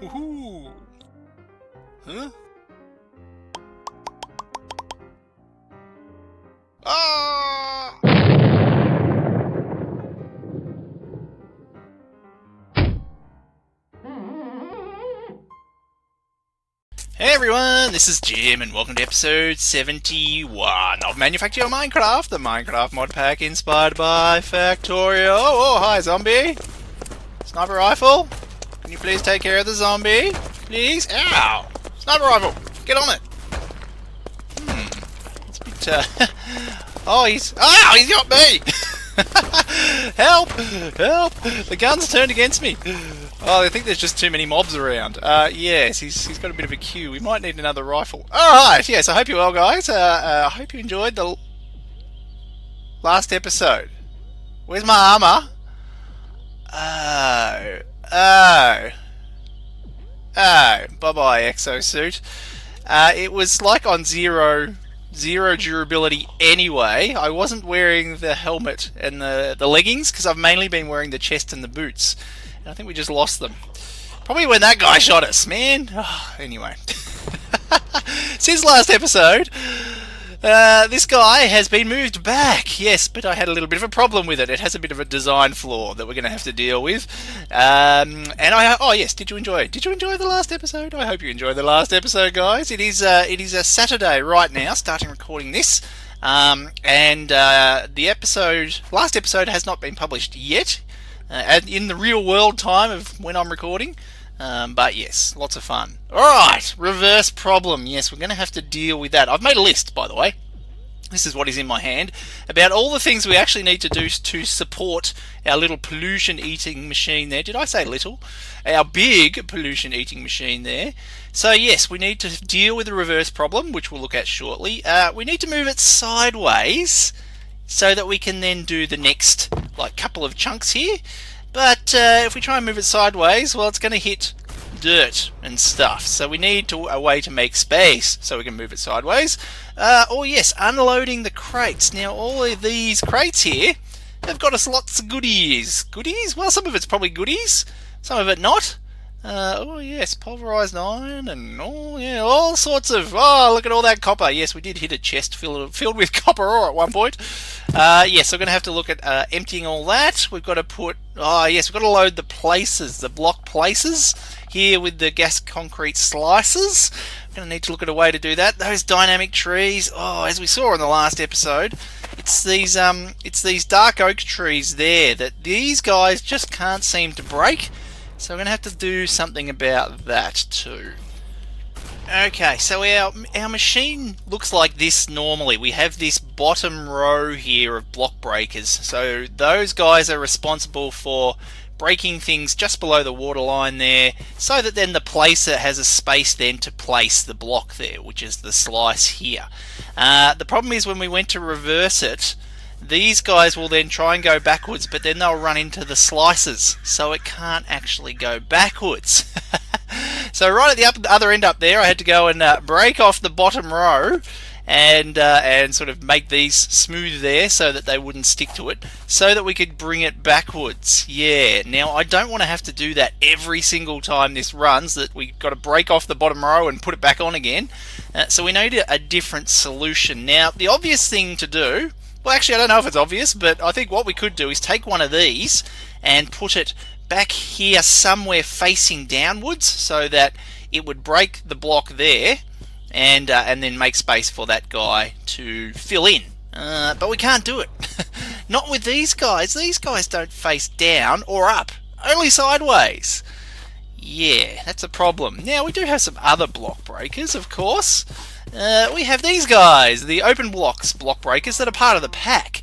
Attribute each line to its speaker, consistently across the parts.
Speaker 1: Woohoo! Huh? Ah! Hey everyone, this is Jim and welcome to episode 71 of Manufactio Minecraft, the Minecraft Modpack inspired by Factorio. Oh, hi zombie! Sniper rifle? Can you please take care of the zombie? Please? Ow! Sniper rifle! Get on it! It's a bit, oh, he's got me! Help! Help! The gun's turned against me! Oh, I think there's just too many mobs around. Yes, he's got a bit of a queue. We might need another rifle. Alright, yes, I hope you're well, guys. I hope you enjoyed the last episode. Where's my armor? Bye-bye, exosuit. It was like on zero durability anyway. I wasn't wearing the helmet and the leggings because I've mainly been wearing the chest and the boots. And I think we just lost them. Probably when that guy shot us, man. Oh, anyway. Since last episode, this guy has been moved back. Yes, but I had a little bit of a problem with it. It has a bit of a design flaw that we're going to have to deal with. Oh yes, did you enjoy the last episode? I hope you enjoyed the last episode, guys. It is a Saturday right now, starting recording this. The last episode has not been published yet, in the real world time of when I'm recording. But yes, lots of fun. Alright, reverse problem. Yes, we're going to have to deal with that. I've made a list, by the way. This is what is in my hand, about all the things we actually need to do to support our little pollution-eating machine there. Did I say little? Our big pollution-eating machine there. So yes, we need to deal with the reverse problem, which we'll look at shortly. We need to move it sideways so that we can then do the next couple of chunks here. But if we try and move it sideways, well, it's going to hit dirt and stuff. So we need a way to make space so we can move it sideways. Oh yes, unloading the crates. Now all of these crates here have got us lots of goodies. Goodies? Well, some of it's probably goodies, some of it not. Oh yes, pulverized iron and all sorts of. Oh, look at all that copper. Yes, we did hit a chest filled with copper ore at one point. Yes, we're going to have to look at emptying all that. We've got to put. Oh yes, we've got to load the places, the block places here with the gas concrete slices. We're going to need to look at a way to do that. Those dynamic trees. Oh, as we saw in the last episode, it's these dark oak trees there that these guys just can't seem to break. So we're going to have to do something about that too. Okay, so our machine looks like this normally. We have this bottom row here of block breakers. So those guys are responsible for breaking things just below the water line there, so that then the placer has a space then to place the block there, which is the slice here. The problem is when we went to reverse it, these guys will then try and go backwards, but then they'll run into the slices, so it can't actually go backwards. So right at the other end up there, I had to go and break off the bottom row and sort of make these smooth there so that they wouldn't stick to it, so that we could bring it backwards. Yeah, now I don't want to have to do that every single time this runs, that we got to break off the bottom row and put it back on again. So we need a different solution. Now, the obvious thing to do, well, actually, I don't know if it's obvious, but I think what we could do is take one of these and put it back here somewhere facing downwards so that it would break the block there and then make space for that guy to fill in. But we can't do it. Not with these guys. These guys don't face down or up, only sideways. Yeah, that's a problem. Now, we do have some other block breakers, of course. We have these guys, the open block breakers that are part of the pack.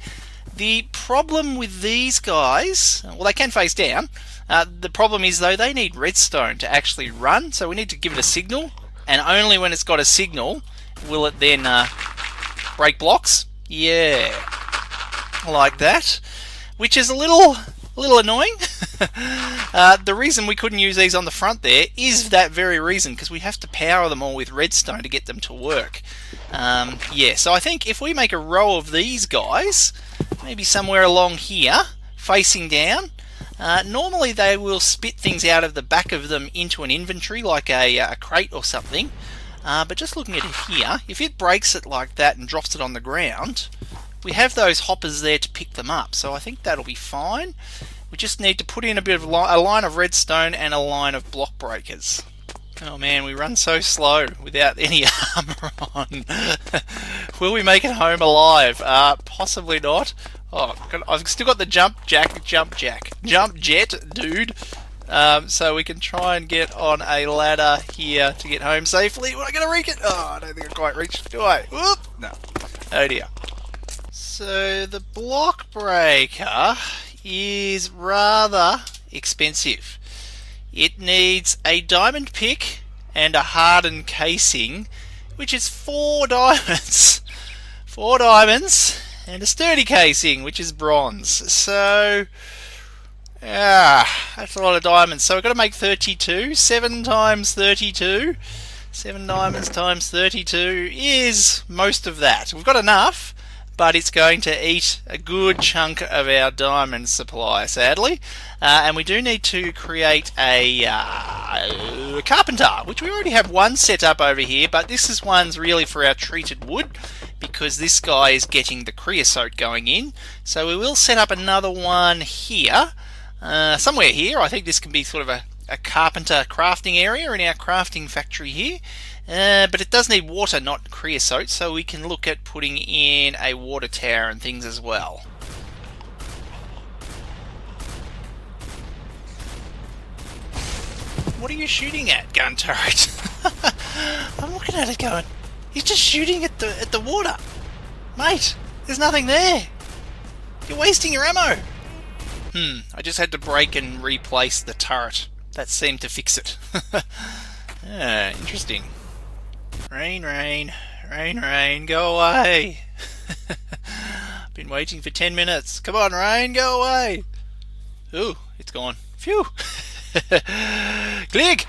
Speaker 1: The problem with these guys, well, they can face down. The problem is, though, they need redstone to actually run, so we need to give it a signal, and only when it's got a signal will it then break blocks. Yeah, like that, which is a little annoying. The reason we couldn't use these on the front there is that very reason, because we have to power them all with redstone to get them to work. Yeah, so I think if we make a row of these guys, maybe somewhere along here, facing down, Normally they will spit things out of the back of them into an inventory like a crate or something, but just looking at it here, if it breaks it like that and drops it on the ground, we have those hoppers there to pick them up, so I think that'll be fine. We just need to put in a bit of a line of redstone and a line of block breakers. Oh man, we run so slow without any armor on. Will we make it home alive? Possibly not. Oh, I've still got the jump jet, dude. So we can try and get on a ladder here to get home safely. Am I going to reach it? Oh, I don't think I quite reached. Do I? Whoop! No. Oh dear. So the block breaker is rather expensive. It needs a diamond pick and a hardened casing, which is 4 diamonds. 4 diamonds and a sturdy casing, which is bronze. So, that's a lot of diamonds. So we've got to make 32. 7 times 32. 7 diamonds times 32 is most of that. We've got enough, but it's going to eat a good chunk of our diamond supply, sadly. And we do need to create a carpenter, which we already have one set up over here, but this one's really for our treated wood, because this guy is getting the creosote going in. So we will set up another one here, somewhere here. I think this can be sort of a carpenter crafting area in our crafting factory here. But it does need water, not creosote, so we can look at putting in a water tower and things as well. What are you shooting at, gun turret? I'm looking at it going, you're just shooting at the water. Mate, there's nothing there. You're wasting your ammo. I just had to break and replace the turret. That seemed to fix it. Interesting. Rain, rain, rain, rain, go away. Been waiting for 10 minutes. Come on, rain, go away. Ooh, it's gone. Phew. Click.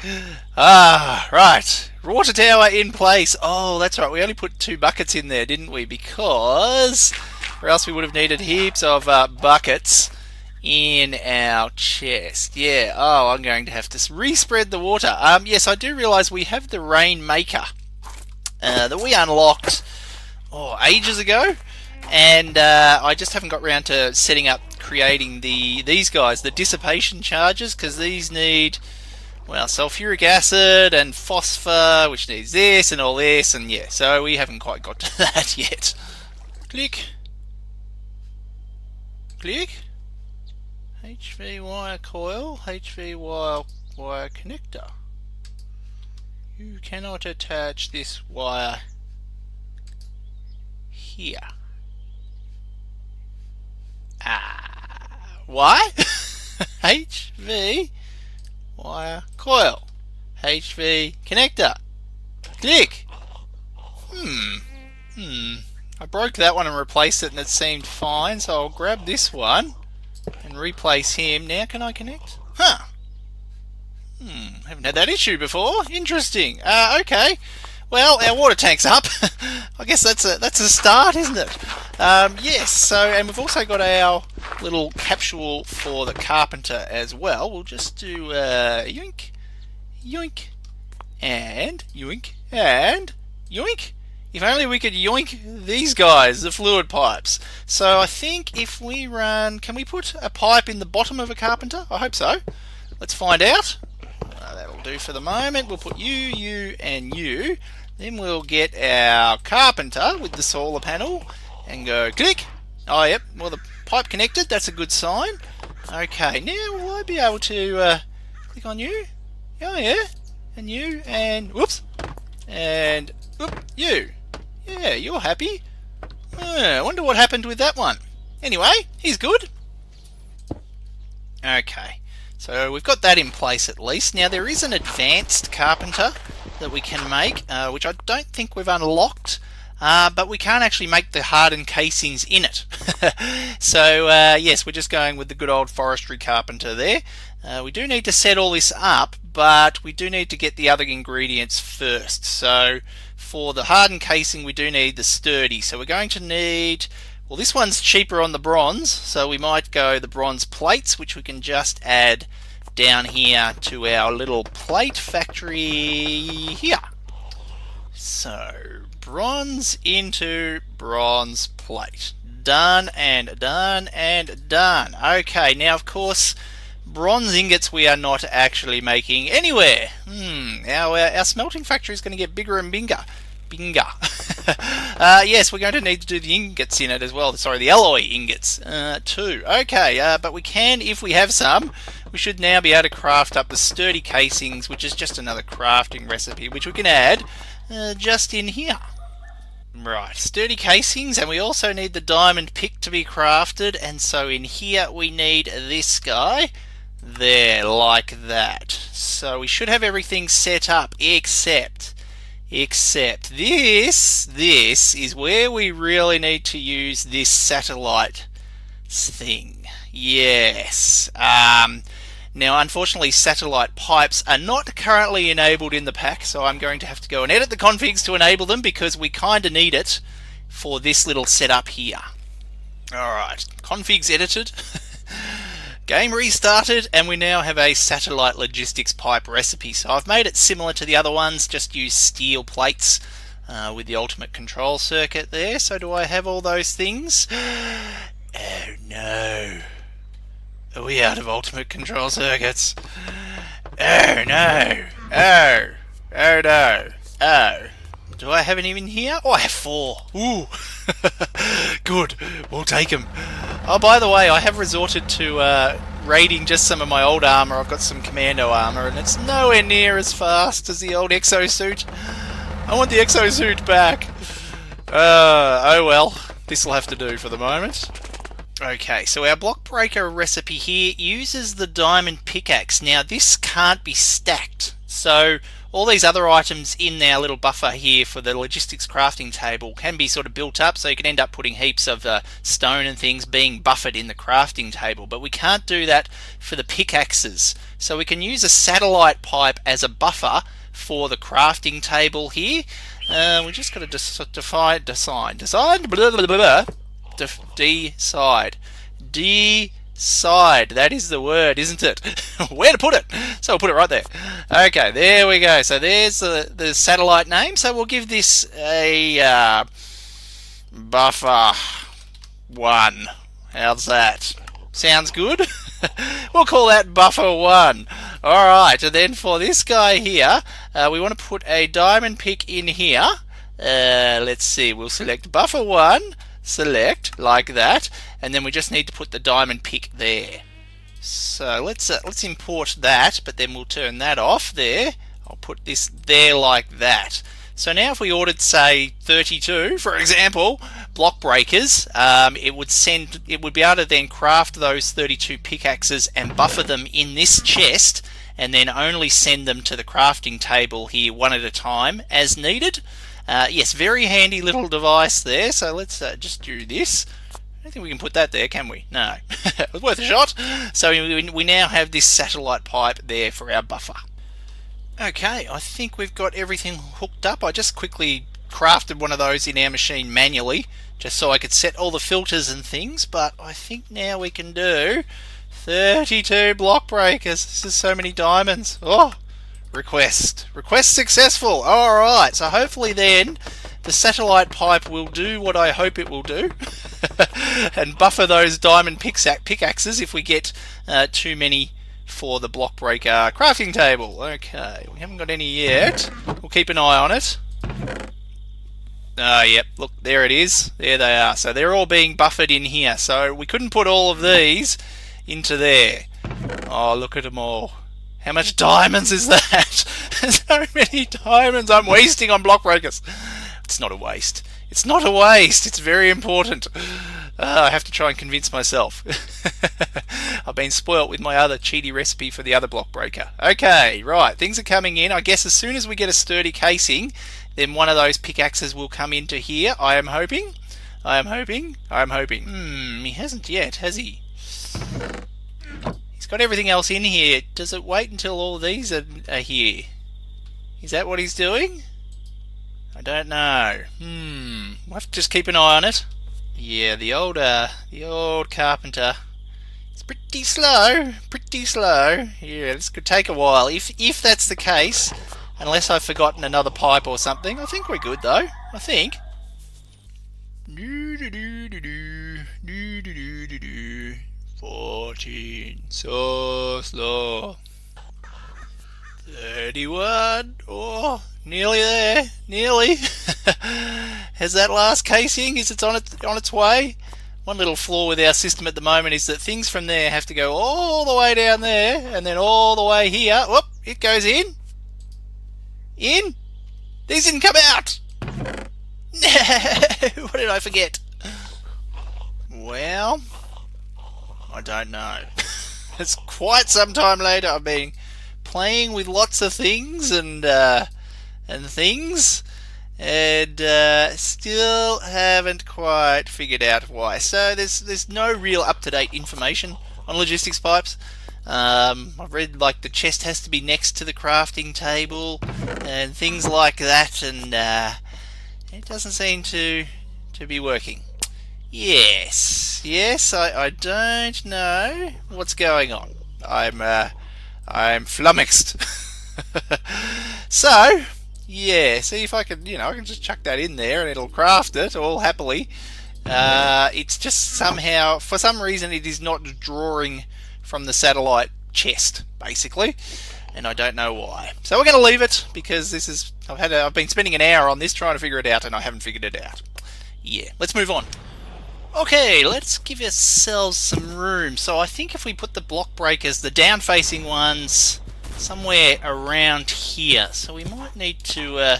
Speaker 1: Right. Water tower in place. Oh, that's right. We only put 2 buckets in there, didn't we? Because, or else we would have needed heaps of buckets in our chest. Yeah. Oh, I'm going to have to respread the water. Yes, I do realise we have the rainmaker that we unlocked ages ago, and I just haven't got around to setting up creating these guys, the dissipation charges, because these need, well, sulfuric acid and phosphor, which needs this and all this, and yeah, so we haven't quite got to that yet. Click. Click. HV wire coil, HV wire connector. You cannot attach this wire here. Why? HV wire coil, HV connector. Click. I broke that one and replaced it, and it seemed fine, so I'll grab this one and replace him. Now can I connect? Haven't had that issue before. Interesting. Okay. Well, our water tank's up. I guess that's a start, isn't it? Yes. So, and we've also got our little capsule for the carpenter as well. We'll just do yoink, yoink, and yoink, and yoink. If only we could yoink these guys, the fluid pipes. So I think if we run, can we put a pipe in the bottom of a carpenter? I hope so. Let's find out. That'll do for the moment. We'll put you, you, and you. Then we'll get our carpenter with the solar panel and go click. Oh, yep. Well, the pipe connected. That's a good sign. Okay. Now will I be able to click on you? Oh, yeah. And you, and whoops. And whoop, you. Yeah, you're happy. I wonder what happened with that one. Anyway, he's good. Okay. So we've got that in place at least. Now there is an advanced carpenter that we can make, which I don't think we've unlocked, but we can't actually make the hardened casings in it. So yes, we're just going with the good old forestry carpenter there. We do need to set all this up, but we do need to get the other ingredients first. So for the hardened casing we do need the sturdy, so we're going to need Well, this one's cheaper on the bronze, so we might go the bronze plates, which we can just add down here to our little plate factory here. So, bronze into bronze plate. Done and done and done. Okay, now of course, bronze ingots we are not actually making anywhere. Our smelting factory is going to get bigger and bigger. Yes, we're going to need to do the ingots in it as well. Sorry, the alloy ingots too. Okay, but we can, if we have some, we should now be able to craft up the sturdy casings, which is just another crafting recipe, which we can add just in here. Right, sturdy casings, and we also need the diamond pick to be crafted, and so in here we need this guy there, like that. So we should have everything set up except this is where we really need to use this satellite thing. Yes. Now, unfortunately, satellite pipes are not currently enabled in the pack, so I'm going to have to go and edit the configs to enable them because we kind of need it for this little setup here. Alright, configs edited, game restarted, and we now have a satellite logistics pipe recipe. So I've made it similar to the other ones, just use steel plates with the ultimate control circuit there. So do I have all those things? Oh no. Are we out of ultimate control circuits? Oh no! Oh! Oh no! Oh! Do I have any in here? Oh, I have 4! Ooh! Good! We'll take them! Oh, by the way, I have resorted to raiding just some of my old armour. I've got some commando armour, and it's nowhere near as fast as the old exosuit. I want the exosuit back! Oh well. This'll have to do for the moment. Okay, so our block breaker recipe here uses the diamond pickaxe. Now this can't be stacked, so all these other items in our little buffer here for the logistics crafting table can be sort of built up, so you can end up putting heaps of stone and things being buffered in the crafting table, but we can't do that for the pickaxes. So we can use a satellite pipe as a buffer for the crafting table here. We just got to decide, that is the word, isn't it? Where to put it? So we'll put it right there. Okay, there we go. So there's the satellite name. So we'll give this a buffer 1. How's that? Sounds good? We'll call that buffer 1. Alright, and then for this guy here, we want to put a diamond pick in here. Let's see, we'll select buffer 1. Select like that, and then we just need to put the diamond pick there. So let's import that, but then we'll turn that off there. I'll put this there like that. So now if we ordered, say, 32, for example, block breakers, it would be able to then craft those 32 pickaxes and buffer them in this chest, and then only send them to the crafting table here one at a time as needed. Yes, very handy little device there. So let's just do this. I don't think we can put that there, can we? No. It was worth a shot. So we now have this satellite pipe there for our buffer. Okay, I think we've got everything hooked up. I just quickly crafted one of those in our machine manually, just so I could set all the filters and things, but I think now we can do 32 block breakers. This is so many diamonds. Oh! Request successful. Alright, so hopefully then the satellite pipe will do what I hope it will do and buffer those diamond pickaxes if we get too many for the block breaker crafting table. Okay, we haven't got any yet. We'll keep an eye on it. Yep, look, there it is. There they are. So they're all being buffered in here. So we couldn't put all of these into there. Oh, look at them all. How much diamonds is that? So many diamonds I'm wasting on block breakers. It's not a waste. It's not a waste. It's very important. I have to try and convince myself. I've been spoilt with my other cheaty recipe for the other block breaker. Okay, right. Things are coming in. I guess as soon as we get a sturdy casing, then one of those pickaxes will come into here. I am hoping. He hasn't yet, has he? Got everything else in here. Does it wait until all of these are here? Is that what he's doing? I don't know. We'll have to just keep an eye on it. Yeah, the old carpenter. It's pretty slow, pretty slow. Yeah, this could take a while. If that's the case, unless I've forgotten another pipe or something, I think we're good though. I think. Do do do do do do do do do. 14. So slow. 31. Oh, nearly there. Nearly. Has that last casing? Is it on its way? One little flaw with our system at the moment is that things from there have to go all the way down there and then all the way here. Whoop! It goes in. In. These didn't come out. No. What did I forget? Well, I don't know. It's quite some time later. I've been playing with lots of things and things, and still haven't quite figured out why. So there's no real up-to-date information on logistics pipes. I've read like the chest has to be next to the crafting table and things like that, and it doesn't seem to be working. Yes, I don't know what's going on. I'm flummoxed. So, yeah, see if I can, I can just chuck that in there and it'll craft it all happily. It's just somehow, for some reason, it is not drawing from the satellite chest, basically, and I don't know why. So we're going to leave it because this is, I've been spending an hour on this trying to figure it out and I haven't figured it out. Yeah, let's move on. Okay, let's give ourselves some room. So I think if we put the block breakers, the down-facing ones, somewhere around here. So we might need to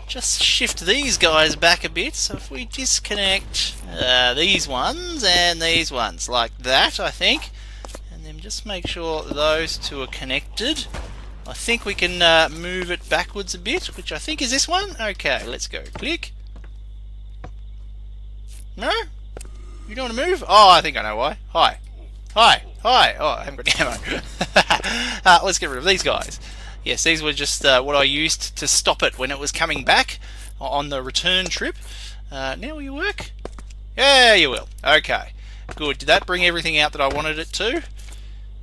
Speaker 1: just shift these guys back a bit. So if we disconnect these ones and these ones like that, I think, and then just make sure those two are connected. I think we can move it backwards a bit, which I think is this one. Okay, let's go. Click. No? You don't want to move? Oh, I think I know why. Hi. Oh, I haven't got ammo. Let's get rid of these guys. Yes, these were just what I used to stop it when it was coming back on the return trip. Now will you work? Yeah, you will. Okay, good. Did that bring everything out that I wanted it to?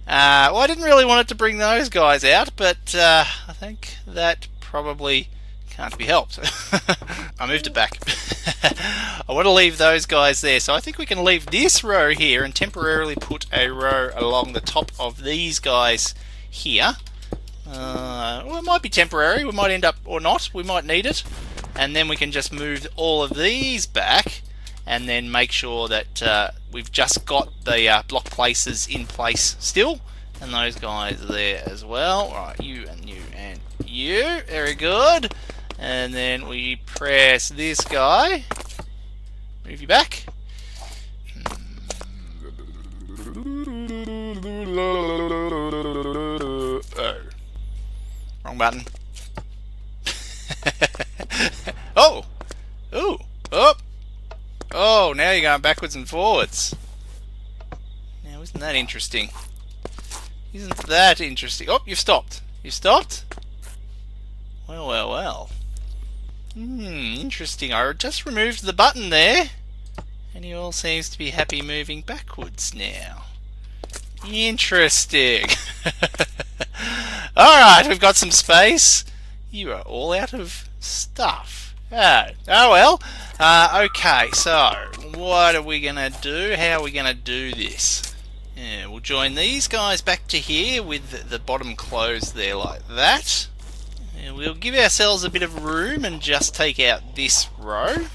Speaker 1: Well, I didn't really want it to bring those guys out, but I think that probably can't be helped. I moved it back. I want to leave those guys there, so I think we can leave this row here and temporarily put a row along the top of these guys here. Well, it might be temporary, we might end up, or not, we might need it, and then we can just move all of these back and then make sure that we've just got the block places in place still, and those guys there as well. Right, you and you and you, very good. And then we press this guy, move you back. Oh, wrong button. Oh, ooh, oh, oh! Now you're going backwards and forwards. Now, isn't that interesting? Isn't that interesting? Oh, you've stopped. You stopped? Well. Interesting. I just removed the button there, and he all seems to be happy moving backwards now. Interesting. Alright, we've got some space. You are all out of stuff. Oh well. Okay, so what are we going to do? How are we going to do this? Yeah, we'll join these guys back to here with the bottom closed there like that. And we'll give ourselves a bit of room and just take out this row.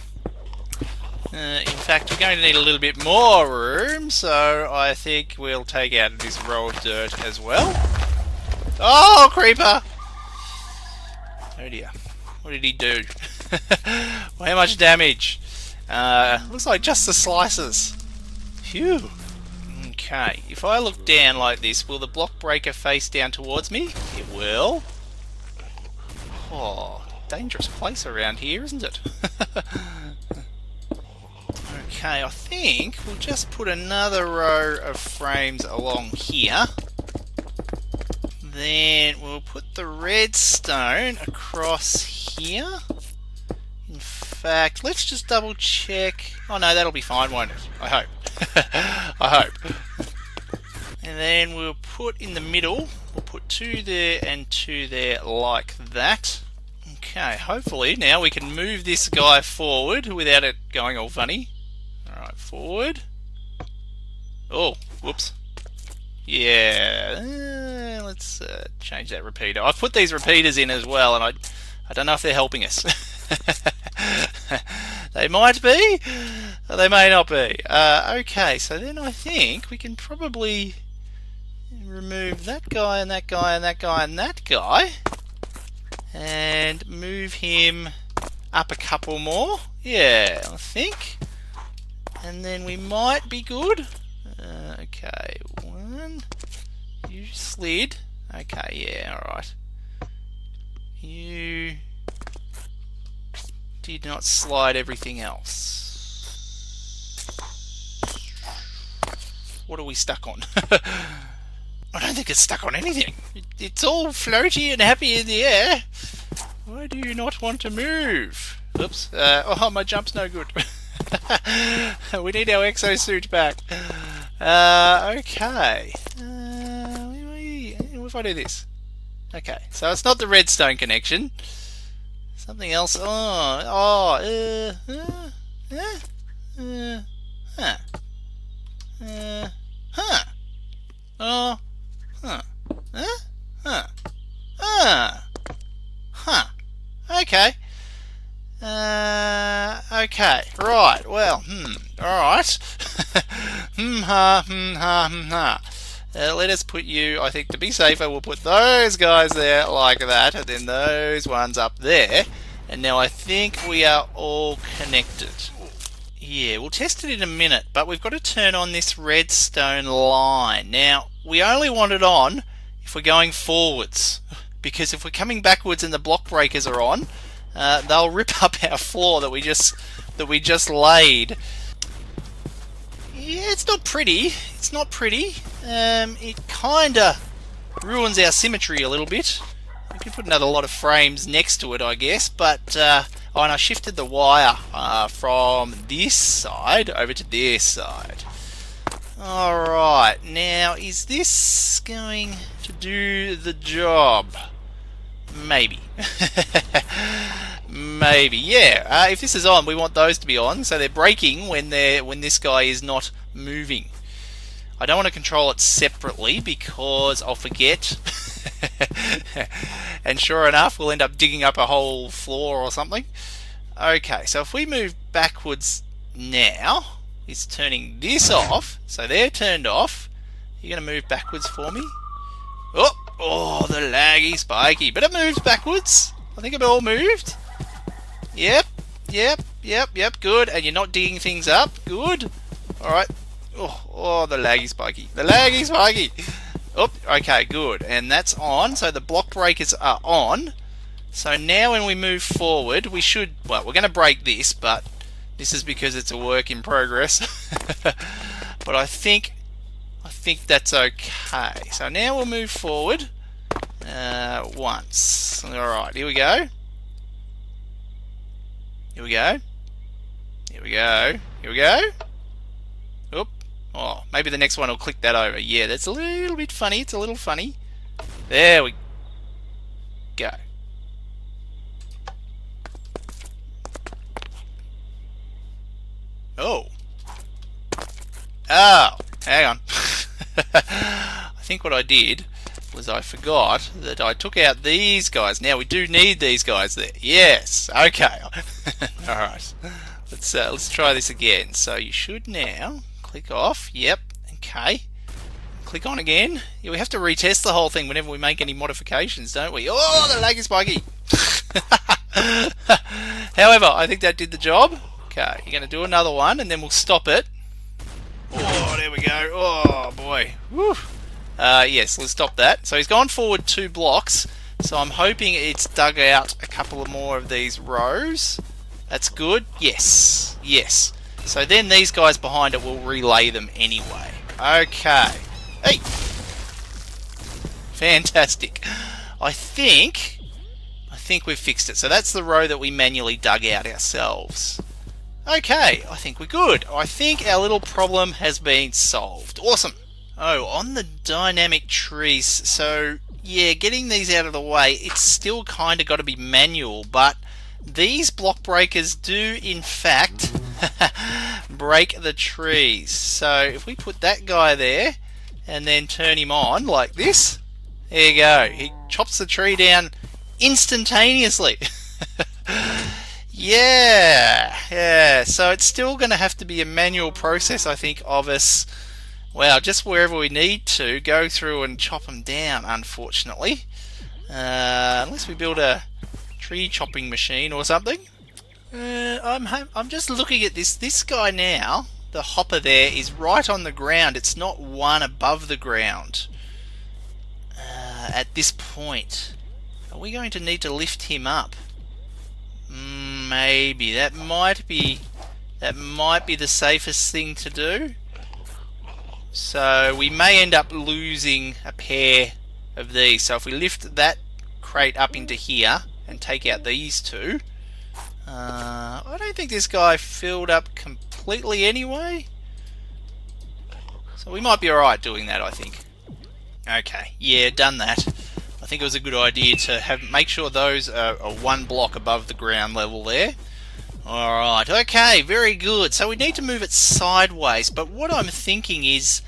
Speaker 1: In fact, we're going to need a little bit more room, so I think we'll take out this row of dirt as well. Oh, creeper! Oh dear. What did he do? Well, how much damage? Looks like just the slices. Phew. Okay, if I look down like this, will the block breaker face down towards me? It will. Oh, dangerous place around here, isn't it? Okay, I think we'll just put another row of frames along here. Then we'll put the redstone across here. In fact, let's just double check. Oh no, that'll be fine, won't it? I hope. I hope. And then we'll put in the middle, we'll put 2 there and 2 there like that. Okay, hopefully now we can move this guy forward without it going all funny. Alright, forward. Oh, whoops. Yeah, let's change that repeater. I've put these repeaters in as well, and I don't know if they're helping us. They might be, or they may not be. Okay, so then I think we can probably remove that guy and that guy and that guy and that guy, and move him up a couple more. Yeah, I think. And then we might be good. Okay, 1. You slid. Okay, yeah, alright. You did not slide everything else. What are we stuck on? I don't think it's stuck on anything. It's all floaty and happy in the air. Why do you not want to move? Oops. Oh, my jump's no good. We need our exosuit back. Okay. What if I do this? Okay, so it's not the redstone connection. Something else. Huh. Okay. Okay. Right. Well. Alright. Let us put you, I think to be safer, we'll put those guys there like that, and then those ones up there. And now I think we are all connected. Yeah, we'll test it in a minute, but we've got to turn on this redstone line. Now, we only want it on if we're going forwards, because if we're coming backwards and the block breakers are on, they'll rip up our floor that we just laid. Yeah, it's not pretty. It's not pretty. It kinda ruins our symmetry a little bit. We could put another lot of frames next to it, I guess, but oh, and I shifted the wire from this side over to this side. Alright, now is this going to do the job? Maybe. Maybe, yeah. If this is on, we want those to be on, so they're braking when this guy is not moving. I don't want to control it separately because I'll forget. And sure enough, we'll end up digging up a whole floor or something. Okay, so if we move backwards now, it's turning this off, so they're turned off. You're going to move backwards for me? Oh, the laggy spiky. But it moves backwards. I think it all moved. Yep, good. And you're not digging things up. Good. Alright. Oh, the laggy spiky. The laggy spiky. Oh, okay, good. And that's on. So the block breakers are on. So now when we move forward, we should... Well, we're going to break this, but this is because it's a work in progress. But I think that's okay. So now we'll move forward once. Alright, here we go. Here we go. Here we go. Here we go. Oop. Oh, maybe the next one will click that over. Yeah, that's a little bit funny. It's a little funny. There we go. Oh. Oh, hang on. I think what I did was I forgot that I took out these guys. Now we do need these guys there. Yes. Okay. All right. Let's try this again. So you should now click off. Yep. Okay. Click on again. Yeah, we have to retest the whole thing whenever we make any modifications, don't we? Oh, the lag is spiky. However, I think that did the job. Okay, you're going to do another one, and then we'll stop it. Oh, there we go. Oh, boy. Woo. Yes, let's stop that. So he's gone forward 2 blocks, so I'm hoping it's dug out a couple of more of these rows. That's good. Yes. Yes. So then these guys behind it will relay them anyway. Okay. Hey! think we've fixed it. So that's the row that we manually dug out ourselves. Okay, I think we're good. I think our little problem has been solved. Awesome. Oh, on the dynamic trees, so yeah, getting these out of the way, it's still kind of got to be manual, but these block breakers do in fact break the trees. So if we put that guy there and then turn him on like this, there you go. He chops the tree down instantaneously. Yeah. So it's still going to have to be a manual process, I think, of us. Well, just wherever we need to go through and chop them down, unfortunately. Unless we build a tree chopping machine or something. I'm just looking at this guy now. The hopper there is right on the ground. It's not one above the ground at this point. Are we going to need to lift him up? Maybe that might be the safest thing to do. So we may end up losing a pair of these. So if we lift that crate up into here and take out these two, I don't think this guy filled up completely anyway. So we might be alright doing that, I think. Okay, yeah, done that. I think it was a good idea to make sure those are one block above the ground level there. Alright, okay, very good. So we need to move it sideways, but what I'm thinking is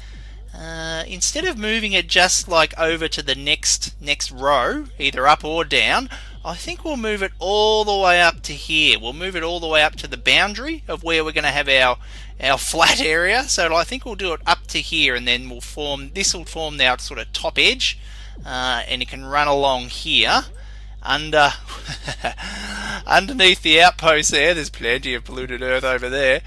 Speaker 1: instead of moving it just like over to the next row, either up or down, I think we'll move it all the way up to here. We'll move it all the way up to the boundary of where we're going to have our flat area. So I think we'll do it up to here, and then this will form our sort of top edge, and it can run along here under underneath the outpost there. There's plenty of polluted earth over there.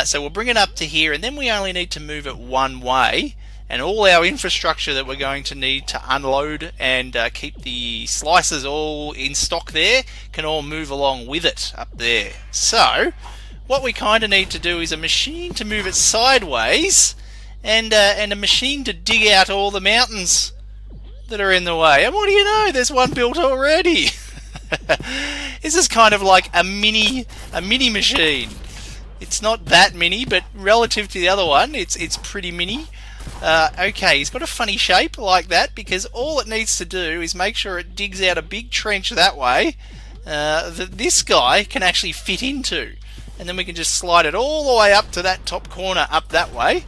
Speaker 1: So we'll bring it up to here, and then we only need to move it one way, and all our infrastructure that we're going to need to unload and keep the slicers all in stock there can all move along with it up there. So what we kind of need to do is a machine to move it sideways, and a machine to dig out all the mountains that are in the way. And what do you know, there's one built already. This is kind of like a mini machine. It's not that mini, but relative to the other one, it's pretty mini. Okay, he's got a funny shape like that because all it needs to do is make sure it digs out a big trench that way that this guy can actually fit into, and then we can just slide it all the way up to that top corner up that way,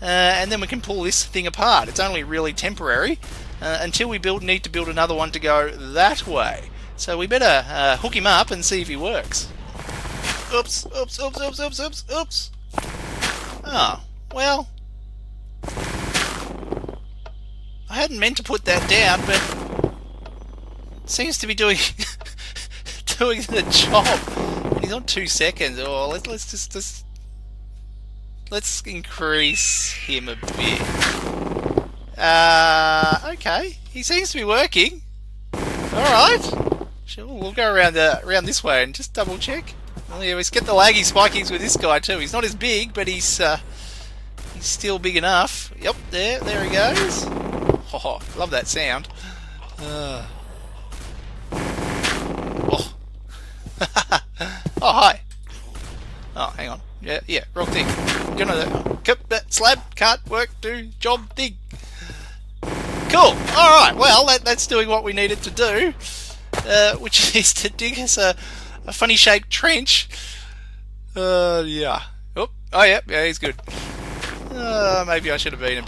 Speaker 1: and then we can pull this thing apart. It's only really temporary until we need to build another one to go that way. So we better hook him up and see if he works. Oops. Oh, well, I hadn't meant to put that down, but it seems to be doing doing the job. And he's on 2 seconds. Oh, let's increase him a bit. Okay, he seems to be working. All right, sure, we'll go around this way and just double check. Well, yeah, let's get the laggy spikings with this guy too. He's not as big, but he's still big enough. Yep, there he goes. Oh, love that sound. Oh. Oh, hi. Oh, hang on. Yeah, wrong thing. You know that slab can't work. Do job thing. Cool. All right. Well, that's doing what we needed to do, which is to dig us a funny shaped trench. Yeah. Oh, yeah, he's good. Maybe I should have been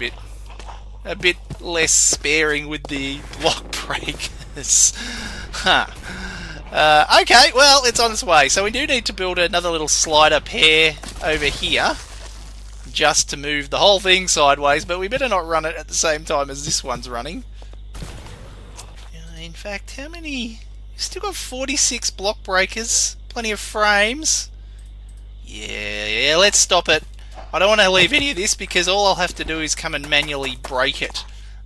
Speaker 1: a bit less sparing with the block breakers. Okay, well, it's on its way. So we do need to build another little slider pair over here just to move the whole thing sideways, but we better not run it at the same time as this one's running. In fact, how many? We've still got 46 block breakers, plenty of frames. Yeah, let's stop it. I don't want to leave any of this because all I'll have to do is come and manually break it,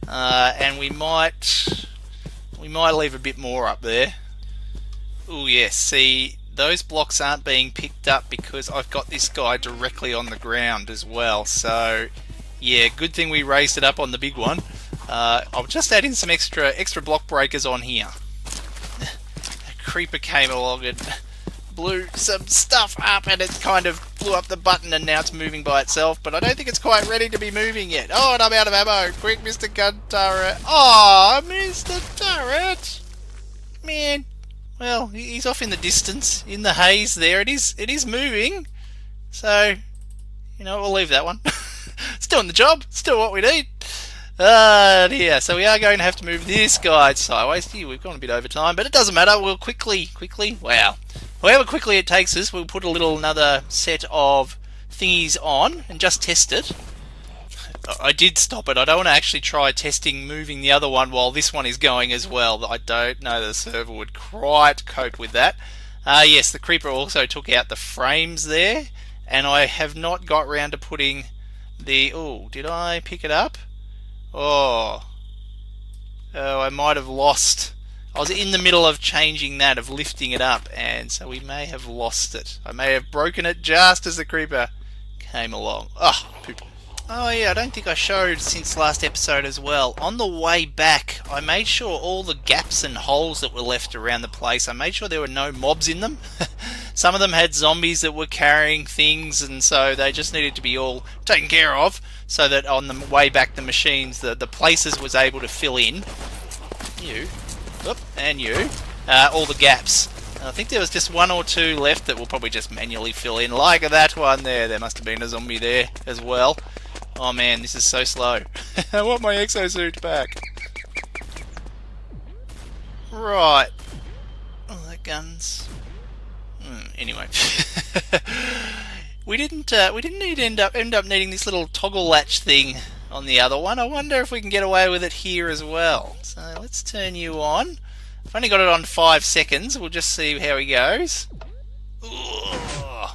Speaker 1: and we might leave a bit more up there. Oh yes, see, those blocks aren't being picked up because I've got this guy directly on the ground as well. So yeah, good thing we raised it up on the big one. I'll just add in some extra block breakers on here. creeper came along and blew some stuff up, and it kind of blew up the button, and now it's moving by itself, but I don't think it's quite ready to be moving yet. Oh, and I'm out of ammo. Quick, Mr. Gun Turret. Oh, Mr. Turret. Man. Well, he's off in the distance, in the haze there. It is moving. So, you know, we'll leave that one. It's doing the job. Still what we need. Dear. So we are going to have to move this guy sideways. Here, we've gone a bit over time, but it doesn't matter. We'll quickly, wow. However quickly it takes us, we'll put another set of thingies on and just test it. I did stop it. I don't want to actually try testing moving the other one while this one is going as well. I don't know the server would quite cope with that. Yes, the creeper also took out the frames there, and I have not got round to putting the... Oh, did I pick it up? Oh, I might have lost... I was in the middle of changing that, of lifting it up, and so we may have lost it. I may have broken it just as the creeper came along. Oh, poop. Oh yeah, I don't think I showed since last episode as well. On the way back, I made sure all the gaps and holes that were left around the place, I made sure there were no mobs in them. Some of them had zombies that were carrying things, and so they just needed to be all taken care of, so that on the way back the machines, the places was able to fill in. All the gaps. And I think there was just one or two left that we'll probably just manually fill in, like that one there. There must have been a zombie there as well. Oh man, this is so slow. I want my exosuit back. Right. Oh, that guns. Anyway, we didn't end up needing this little toggle latch thing on the other one. I wonder if we can get away with it here as well. So let's turn you on. I've only got it on 5 seconds. We'll just see how he goes. Ooh.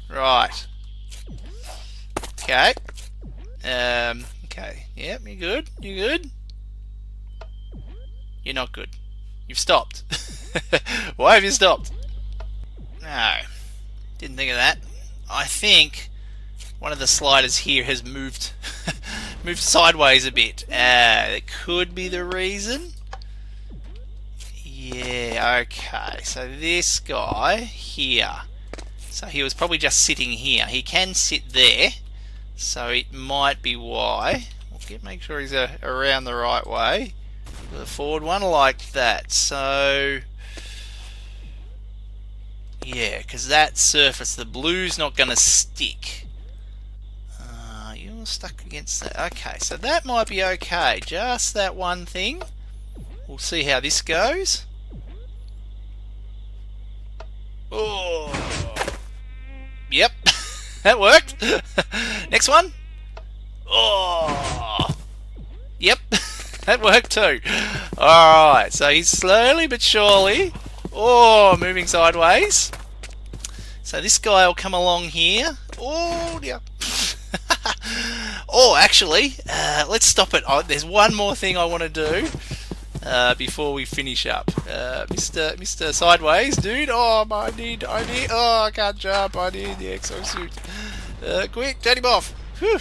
Speaker 1: Right. Okay. Okay. Yep, you're good. You're good. You're not good. You've stopped. Why have you stopped? No. Didn't think of that. I think one of the sliders here has moved moved sideways a bit. That could be the reason. Yeah, okay. So this guy here. So he was probably just sitting here. He can sit there. So it might be why. We'll make sure he's around the right way. The forward one like that. So yeah, because that surface, the blue's not going to stick. You're stuck against that. Okay, so that might be okay. Just that one thing. We'll see how this goes. Oh, yep, that worked. Next one. Oh, yep, that worked too. Alright, so he's slowly but surely, moving sideways. So this guy will come along here. Oh dear. Oh, actually, let's stop it. There's one more thing I want to do before we finish up. Mr. Sideways, dude. Oh, I need. Oh, I can't jump. I need the exosuit. Quick, turn him off. Whew.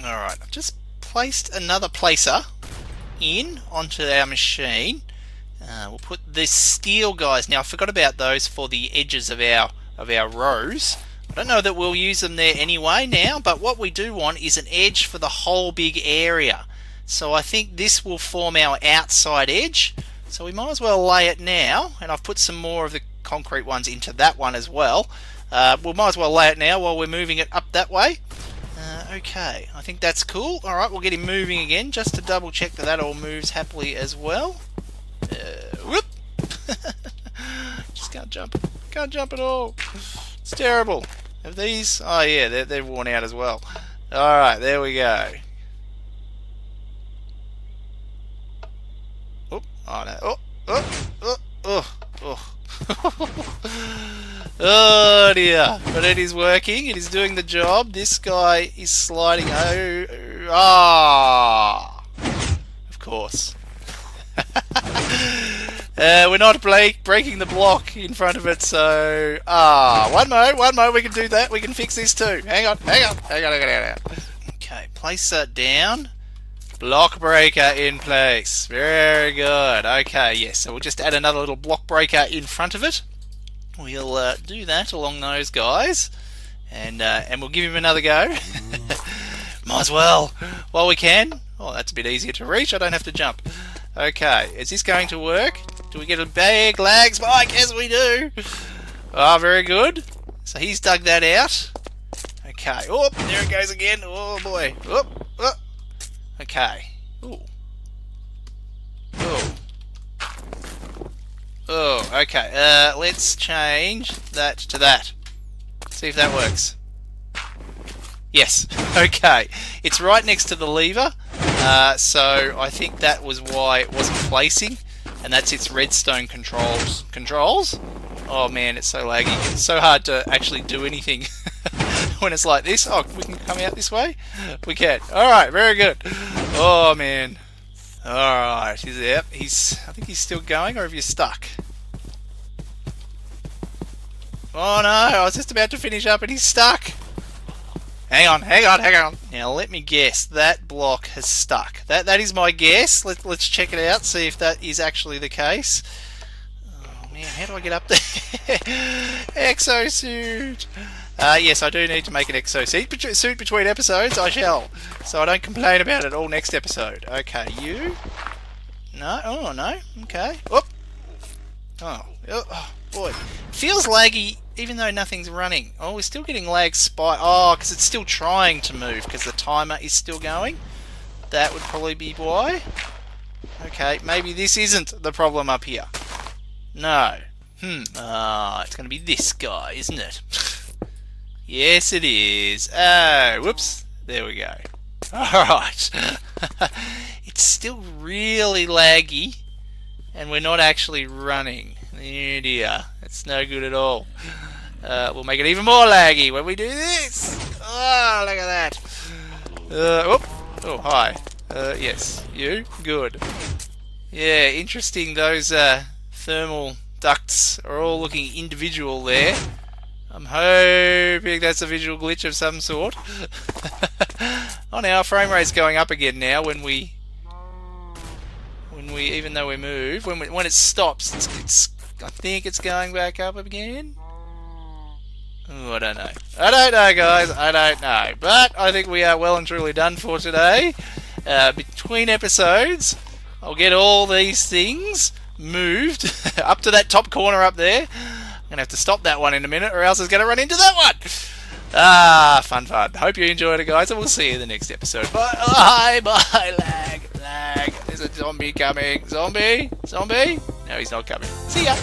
Speaker 1: All right, I've just placed another placer in onto our machine. We'll put the steel guys. Now, I forgot about those for the edges of our rows. I don't know that we'll use them there anyway now, but what we do want is an edge for the whole big area. So I think this will form our outside edge. So we might as well lay it now, and I've put some more of the concrete ones into that one as well. We might as well lay it now while we're moving it up that way. Okay, I think that's cool. Alright, we'll get him moving again just to double check that all moves happily as well. Whoop! Just can't jump. Can't jump at all. It's terrible. Have these? Oh yeah, they're worn out as well. Alright, there we go. Oh, oh no. Oh dear. But it is working. It is doing the job. This guy is sliding. Of course. We're not breaking the block in front of it, so... one more, we can do that. We can fix this too. Hang on. Okay, place that down. Block breaker in place. Very good. Okay, yes. So we'll just add another little block breaker in front of it. We'll do that along those guys, and we'll give him another go. Might as well while we can. Oh, that's a bit easier to reach. I don't have to jump. Okay, is this going to work? Do we get a big lag spike? Yes, we do. Ah, very good. So he's dug that out. Okay. Oh, there it goes again. Oh boy. Oh. Okay. Ooh. Oh. Oh, okay. Let's change that to that. See if that works. Yes. Okay. It's right next to the lever, so I think that was why it wasn't placing, and that's its redstone controls. Controls? Oh man, it's so laggy. It's so hard to actually do anything when it's like this. Oh, we can come out this way? We can. Alright, very good. Oh man. Alright, yep, I think he's still going, or have you stuck? Oh no, I was just about to finish up and he's stuck. Hang on. Now let me guess, that block has stuck. That is my guess. Let's check it out, see if that is actually the case. Oh man, how do I get up there? Exosuit! Yes, I do need to make an exosuit between episodes, I shall. So I don't complain about it all next episode. Okay, you? No? Oh, no? Okay. Whoop! Oh, boy. Feels laggy even though nothing's running. Oh, we're still getting lag spike. Oh, because it's still trying to move because the timer is still going. That would probably be why. Okay, maybe this isn't the problem up here. No. It's going to be this guy, isn't it? Yes, it is. Oh, whoops. There we go. Alright. It's still really laggy, and we're not actually running. Oh dear. It's no good at all. We'll make it even more laggy when we do this. Oh, look at that. Oh, hi. Yes. You? Good. Yeah, interesting. Those thermal ducts are all looking individual there. I'm hoping that's a visual glitch of some sort. Oh, now our frame rate's going up again now when we even though we move, when it stops, it's I think it's going back up again. Oh, I don't know. I don't know, guys. I don't know. But I think we are well and truly done for today. Between episodes, I'll get all these things moved up to that top corner up there. I'm going to have to stop that one in a minute, or else it's going to run into that one. Ah, fun. Hope you enjoyed it, guys, and we'll see you in the next episode. Bye. Lag. There's a zombie coming. Zombie? No, he's not coming. See ya.